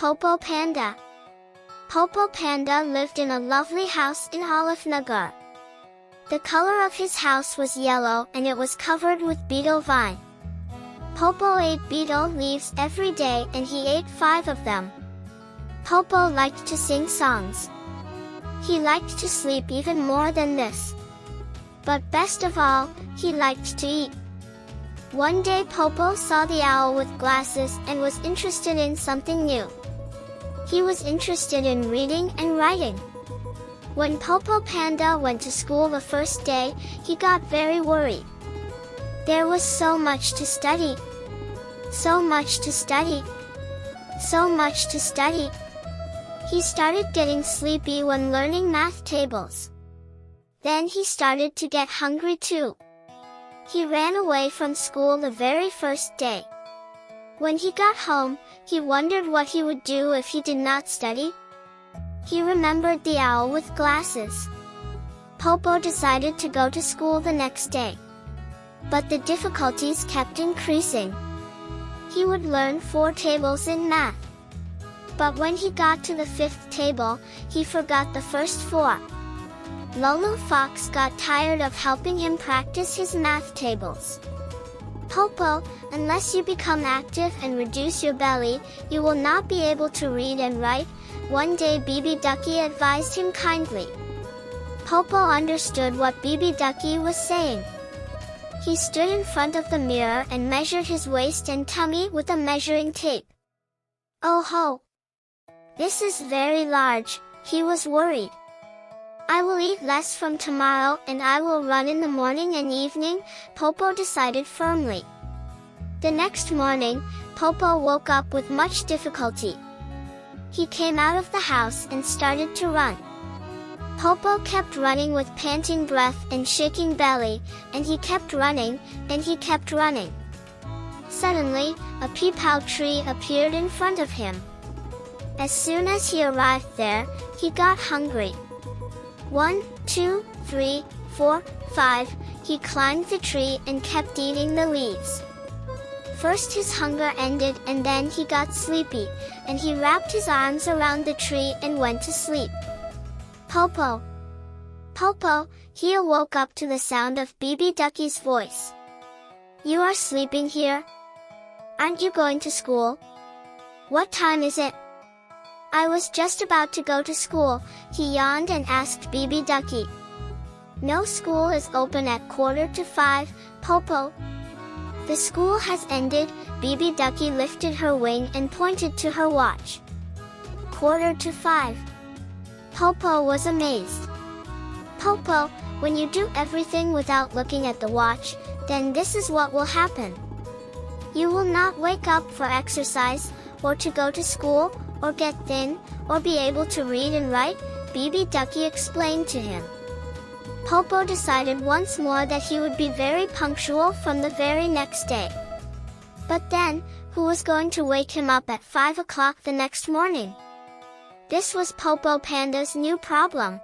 Popo Panda. Popo Panda lived in a lovely house in Alif, Nagar. The color of his house was yellow and it was covered with betel vine. Popo ate betel leaves every day and he ate 5 of them. Popo liked to sing songs. He liked to sleep even more than this. But best of all, he liked to eat. One day Popo saw the owl with glasses and was interested in something new. He was interested in reading and writing. When Popo Panda went to school the first day, he got very worried. There was so much to study. So much to study. So much to study. He started getting sleepy when learning math tables. Then he started to get hungry too. He ran away from school the very first day. When he got home, he wondered what he would do if he did not study. He remembered the owl with glasses. Popo decided to go to school the next day. But the difficulties kept increasing. He would learn 4 tables in math. But when he got to the 5th table, he forgot the first 4. Lolo Fox got tired of helping him practice his math tables. Popo, unless you become active and reduce your belly, you will not be able to read and write, one day Bibi Ducky advised him kindly. Popo understood what Bibi Ducky was saying. He stood in front of the mirror and measured his waist and tummy with a measuring tape. Oh ho! This is very large, he was worried. I will eat less from tomorrow and I will run in the morning and evening, Popo decided firmly. The next morning, Popo woke up with much difficulty. He came out of the house and started to run. Popo kept running with panting breath and shaking belly, and he kept running, and he kept running. Suddenly, a peepal tree appeared in front of him. As soon as he arrived there, he got hungry. 1, 2, 3, 4, 5, he climbed the tree and kept eating the leaves. First his hunger ended and then he got sleepy, and he wrapped his arms around the tree and went to sleep. Popo! Popo! He awoke up to the sound of Bibi Ducky's voice. You are sleeping here? Aren't you going to school? What time is it? I was just about to go to school, he yawned and asked Bibi Ducky. No, school is open at 4:45, Popo. The school has ended, Bibi Ducky lifted her wing and pointed to her watch. 4:45. Popo was amazed. Popo, when you do everything without looking at the watch, then this is what will happen. You will not wake up for exercise, or to go to school, or get thin, or be able to read and write, Bibi Ducky explained to him. Popo decided once more that he would be very punctual from the very next day. But then, who was going to wake him up at 5 o'clock the next morning? This was Popo Panda's new problem.